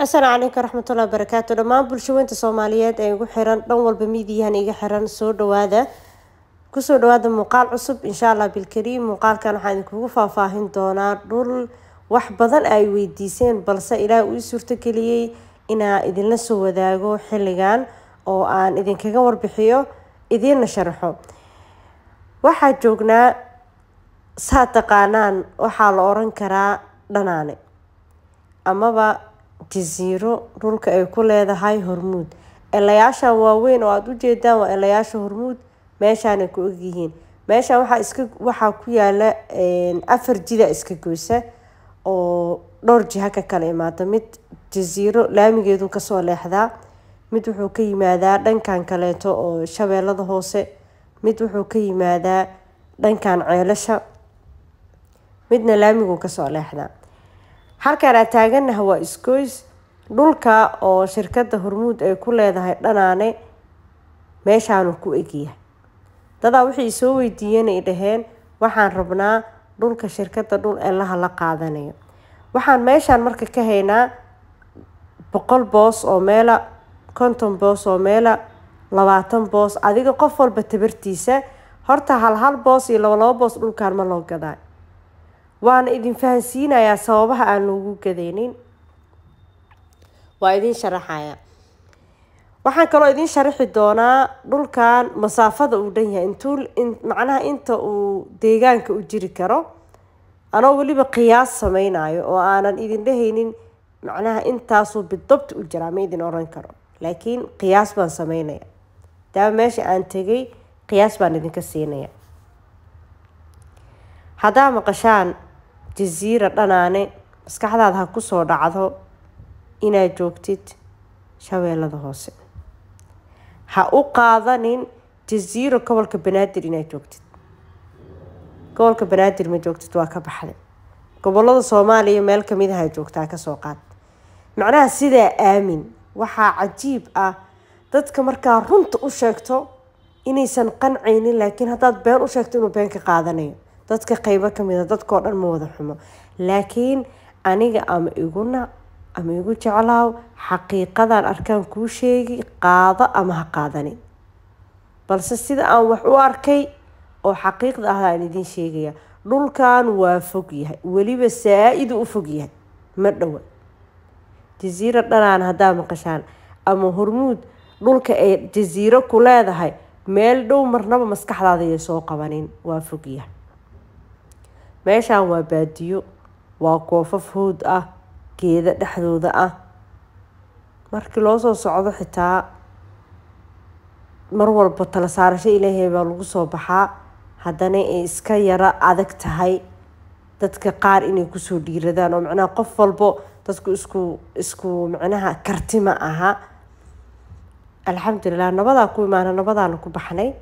السلام عليكم ورحمة الله وبركاته. دمان bulshooyinka Soomaaliyeed ee ugu xiran dhan walba midiyahan iga xiran soo dhawaada muuqaal cusub insha Allah bil kariim. Muuqaalkan waxaan idinku faahfaahin doonaa dhul wax badan ay weydiiseen balse Ilaahay uu suurto geliyay inaan idinla soo wadaago xilligan oo aan idinkaga warbixiyo idin sharaxo. Waxaa joognaa saataqaanaan waxaa la oran karaa dhanaane amaba jasiiro dhulka ay ku leedahay Hormuud. Elayaasha waaweyn oo aad u jeedaan waa elayaasha Hormuud meeshaan ay ku ogyihiin. Meeshaan waxaa ku yaala afar jida iska goysa oo dhowr jiha ka kala imaada. Mid jasiiro laamigeedu ka soo leexdaa, mid wuxuu ka yimaadaa dhankan kaleeto oo Shabeellada Hoose, mid wuxuu ka yimaadaa dhankan Ceelasha, midna laamigu ka soo leexdaa. halkaan aan taaganahay waa isgoys dhulka oo shirkadda Hormuud ay ku leedahay dhanaane meeshaan ku egiya. Dada wixii soo weydiiyeen ay dhaheen waxaan rabnaa dhulka shirkadda dhul eelaha la qaadanayo. Waxaan meeshaan marka ka haynaa 100 boos oo meela 50 boos oo meela 20 boos adiga qof walba tabartiisa. Horta hal boos iyo laba boos dhulkaan ma loo gadaa. waan idin fahansiinayaa sababaha aan loogu gadeynin. waa idin sharaxaya. waxaan kaloo idin sharaxi doonaa dhulkan masaafada uu dhan yahay macnaha inta uu deegaanka u jiri karo. anoo waliba qiyaas samaynayo oo aanan idin dhahaynin macnaha intaasoo bidabt u jira ma idin oran karo. laakiin qiyaas baan samaynaya. taa meesha aan tagay qiyaas baan idinka siinaya. hadaa maqashaan jasiiro dhanaane maskaxdaada ha ku soo dhacdo inaad joogtid Shabeellada Hoose. ha u qaadanin jasiiro gobolka Banaadir inaad joogtid. gobolka Banaadir ma joogtid waa ka baxday. gobolada Soomaaliya meel ka mid ah joogtaa ka soo qaad. macnaha sidaa aamin waxaa cajiib ah dadka markaa runta u sheegto inaysan qancaynin laakiin haddaad been u sheegto inuu been ka qaadanayo. dadka qaybo ka mid ah dadkoo dhan ma wada xumo laakiin aniga ama iguna ama igu jeclaaw xaqiiqadan arkaan kuu sheegi qaado ama ha qaadanin. balse sida aan wax u arkay oo xaqiiqda ah aan idin sheegaya dhulkan waa fog yahay waliba saaid u fog yahay ma dhawa. jasiiro dhanaan hadaa maqashaan ama Hormuud dhulka ay jasiiro ku leedahay meel dhow marnaba maskaxdaada ay soo qabanin waa fog yahay. meeshaan waa baadiyo waa koofaf hood ah geeda dhexdooda ah. markii loo soo socdo xitaa mar walba tala saarasho Ilaahay baa lagu soo baxaa. haddana ay iska yara adag tahay dadka qaar inay ku soo dhiiradaan oo macnaha qof walbo dadku isku macnaha karti ma aha. alxamdulillah nabadaa ku imaana nabadaana ku baxnay.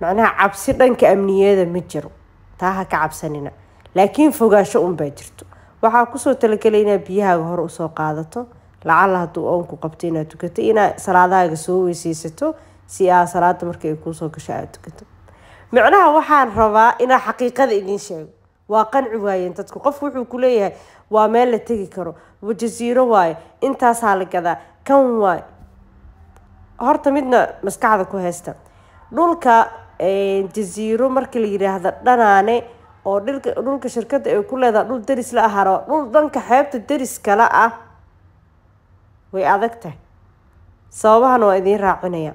macnaha cabsi dhanka amniyeeda ma jiro taa ha ka cabsanina laakiin fogaasho baa jirto. waxaa ku soo talagalay inaad biyahaaga hore u soo qaadato lacala hadduu oonku qabto inaad tukato inaad salaadahaaga soo weysaysato si aad salaada markay ay kuu soo gasho aad tukato. macnaha waxaan rabaa inaan xaqiiqada idin sheego. waa qanci waayeen dadku. qof wuxuu ku leeyahay waa meel la tegi karo jasiiro waaye intaasaa la gadaa kan waay. horta midna maskaxda ku haysta dhulka jasiiro markii la yiraahdo dhanaane oo dhulka shirkadda ay ku leedahay dhul daris la aharo dhul dhanka xeebta daris kala ah way adag tahay. sababahana waa idin raacinaya.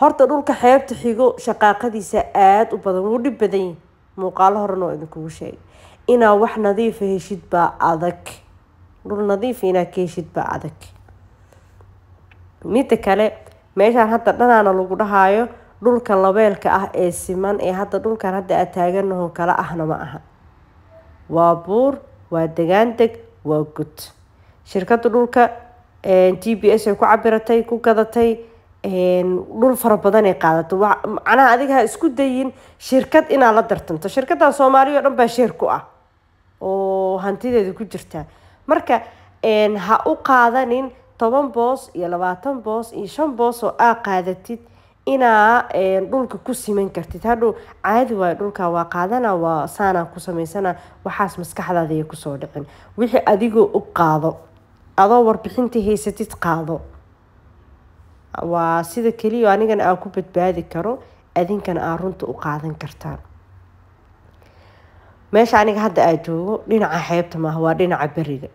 horta dhulka xeebta xigo shaqaaqadiisa aad u badan wuu dhib badan yahay. muuqaalo horena waa idinkugu sheegay inaa wax nadiif heshid baa adag. dhul nadiif inaa ka heshid baa adag. midda kale meeshaan hadda dhanaana lagu dhahayo dhulka labeelka ah ee siman ee hadda dhulkan hadda aad taaganaho kala ahna ma aha. waa buur waa degaan deg waa gud. shirkadda dhulka GPS ay ku cabiratay ku gadatay dhul fara badan ay qaadato. macnaha adiga ha isku dayin shirkad inaad la dartanto. shirkaddan Soomaaliya oo dhan baa sheer ku ah oo hantideeda ku jirta. marka ha u qaadanin 10 boos iyo 20 boos iyo 5 boos oo aad qaadatid inaa dhulka ku siman kartid. hadhow caadi waay dhulka waa qaadana waa saana ku samaysana waxaas maskaxdaada ay ku soo dhicin. wixii adigoo u qaado adoo warbixintii haysatid qaado waa sida kaliya anigana aan ku badbaadi karo adinkana aan runta u qaadan kartaan meesha aniga hadda aan joogo dhinaca xeebta maaha waa dhinaca bariga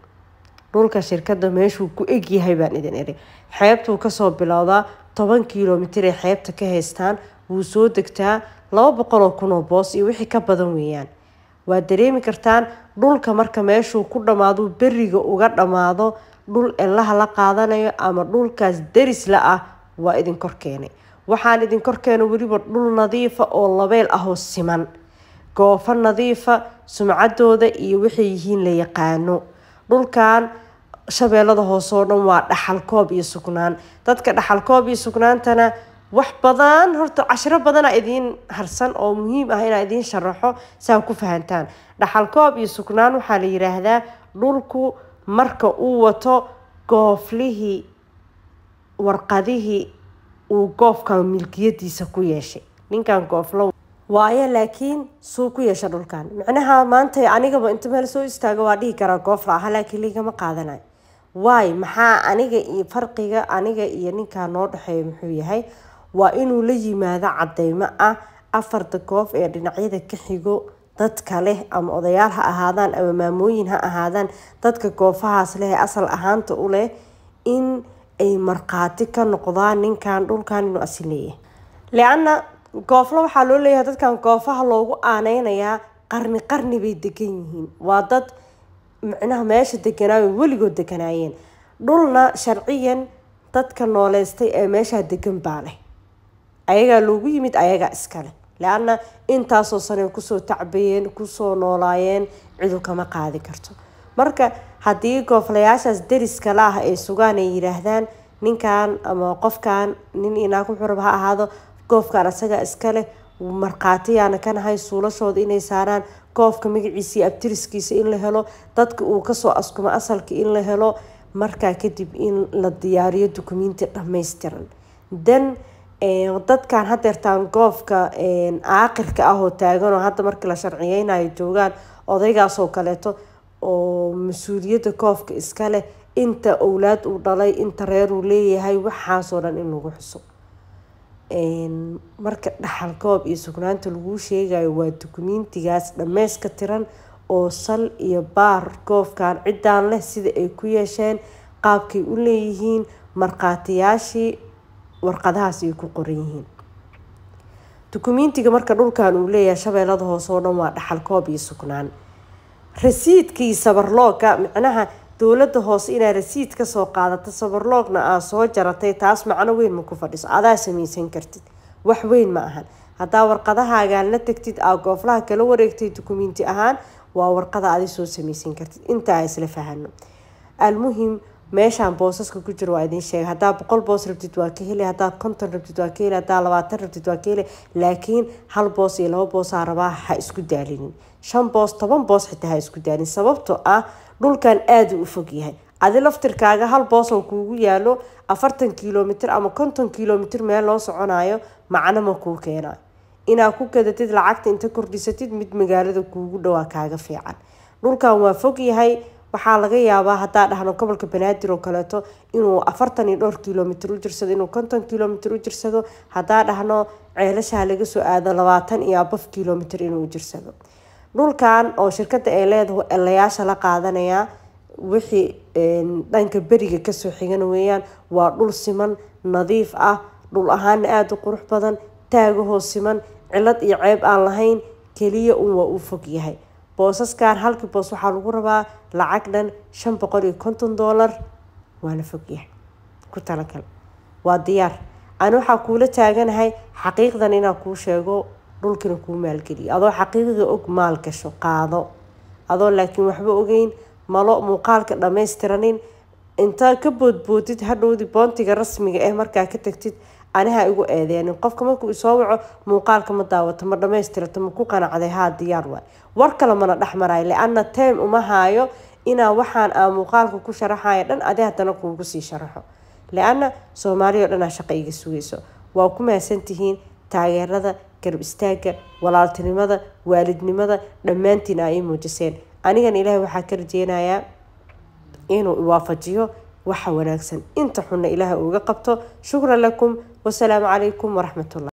dhulka shirkadda meeshuu ku eg yahay baan idin iri xeebtuu kasoo bilowdaa 10 kilomitir ee xeebta ka haystaan wuu soo degtaa 200 kun oo boos iyo wixii ka badan weeyaan waa dareemi kartaan dhulka marka meeshuu ku dhamaado bariga uga dhamaado dhul eelaha la qaadanayo ama dhulkaas deris la ah waa idin kor keenay waxaan idin kor keenay waliba dhul nadiif ah oo labeel ah oo siman goofa nadiifa sumcadooda iyo wixii yihiin la yaqaano dhulkan shabeellada hoose oo dhan waa dhaxal koob iyo sugnaan dadka dhaxal koob iyo sugnaantana wax badan horta cashiro badan idin harsan oo muhiim ah in idin sharaxo saa ku fahantaan dhaxal koob iyo sugnaan waxa la yiraahdaa dhulku marka uu wato gooflihii warqadihii uu goofka milkiyadiisa ku yeeshay ninkan gooflo waaye laakiin suu ku yeesha dhulkan macnaha maanta anigaba inta meel soo istaago waa dhihi karaa goofla ah laakiin ligama qaadanayo waay maxaa aniga iyo farqiga aniga iyo ninkan noo dhaxeeyo muxuu yahay waa inuu la yimaado cadeymo ah afarta goof ee dhinacyada ka xigo dadka leh ama odayaal ha ahaadaan ama maamooyin ha ahaadaan dadka goofahaas leh asal ahaanta u leh in ay marqaati ka noqdaan ninkan dhulkan inuu asileeyahay leanna goofla waxaa loo leeyahay dadkan goofaha loogu aaneynayaa qarni bay degan yihiin waa dad macnaha meesha deganaayo weligood deganaayeen dhulna sharciyan dadka nooleystay ee meesha degan baa leh ayagaa loogu yimid ayagaa iskale leanna intaasoo sane kusoo tacbayeen kusoo noolaayeen cidu kama qaadi karto marka haddii gooflayaashaas deriska la ah ay sugaan ay yiraahdaan ninkan ama qofkan nin inaa ku xurub ha ahaado goofkan asaga iskale marqaatiyaana ka nahay suulashooda inay saaraan goofka magaciisa abtiriskiisa in la helo dadka uu kasoo askuma asalka in la helo markaa kadib in la diyaariyo dukumiinti dhammaystiran dan dadkan hadeertaan goofka aakhirka ah oo taagan oo hadda markii la sharciyeynayo joogaan odaygaasoo kaleeto oo mas-uuliyadda goofka iska leh inta owlaad uu dhalay inta reer uu leeyahay waxaasoo dhan in lagu xuso marka dhaxal koob iyo sugnaanta lagu sheegayo waa dukumiintigaas dhameyska tiran oo sal iyo baar goofkan cidaan leh sida ay ku yeesheen qaabkay u leeyihiin marqaatiyaashii warqadahaas ay ku qoran yihiin dukumiintiga marka dhulkan uu leeyahay shabeellada hoose oo dhan waa dhaxal koob iyo sugnaan rasiidkii sabarlooga macnaha dowladda hoose inaa rasiid ka soo qaadato sabarloogna aa soo jaratay taas macno weyn ma ku fadhiso adaa samaysan kartid wax weyn ma ahan haddaa warqadahaagaan la tagtid aa gooflaha kala wareegtay dukumiinti ahaan waa warqada adi soo samaysan kartid intaa isla fahano almuhim meeshaan boosaska ku jiro waa idin sheegay haddaa 100 boos rabtid waa ka heli haddaa 50 rabtid waa ka heli haddaa 20 rabtid waa ka heli laakiin hal boos iyo 2 boos aa rabaa ha isku daalinin 5 boos 10 boos xitaa ha isku daalin sababtoo ah dhulkan aad u fog yahay adi laftirkaaga hal boos oo kuugu yaalo 40 kilomitir ama 50 kilomitir meel loo soconayo macna ma kuu keenayo inaa ku gadatid lacagta inta kordhisatid mid magaalada kuugu dhawaa kaaga fiican dhulkan waa fog yahay waxaa laga yaabaa hadaa dhahno gobolka Banaadir oo kaleeto inuu 40 iyo dhowr kilomitir u jirsado inuu 50 kilomitir u jirsado hadaa dhahno ceelasha laga soo aado 20 iyo abaf kilomitir inuu u jirsado dhulkan oo shirkadda ay leedahay eelayaasha la qaadanaya wixii dhanka bariga ka soo xigan weeyaan waa dhul siman nadiif ah dhul ahaan aad u qurux badan taagaho siman cilad iyo ceeb aan lahayn kaliya waa u fog yahay boosaskan halkii boos waxaa lagu rabaa lacag dhan $550 waana fog yahay ku talagal waa diyaar aan waxa kuula taaganahay xaqiiqdan inaan kuu sheego dhulkina kuu maalgeliyo adoo xaqiiqada og maal gasho qaado adoo laakiin waxba ogeyn malo muuqaalka dhammaystiranin inta ka boodboodid hadhowdii boontiga rasmiga ah markaa ka tagtid anaha igu eedeen qofka markuu soo waco muuqaalka ma daawato ma dhamaystirato ma ku qanacday haa diyaar waay war kale mana dhaxmaray leana time uma haayo inaa waxaan aan muuqaalka ku sharaxayo dhan adi hadana kuugu sii sharaxo leana Soomaaliya oo dhan shaqo iga sugayso waa ku maasantihiin taageerada garab istaaga walaaltinimada waalidnimada dhammaantiin ay muujiseen anigan Ilaahay waxa ka rajeenayaa إنه يوافجيه وحا وناكسن انت حنا إله وقبته. شكرا لكم والسلام عليكم ورحمة الله.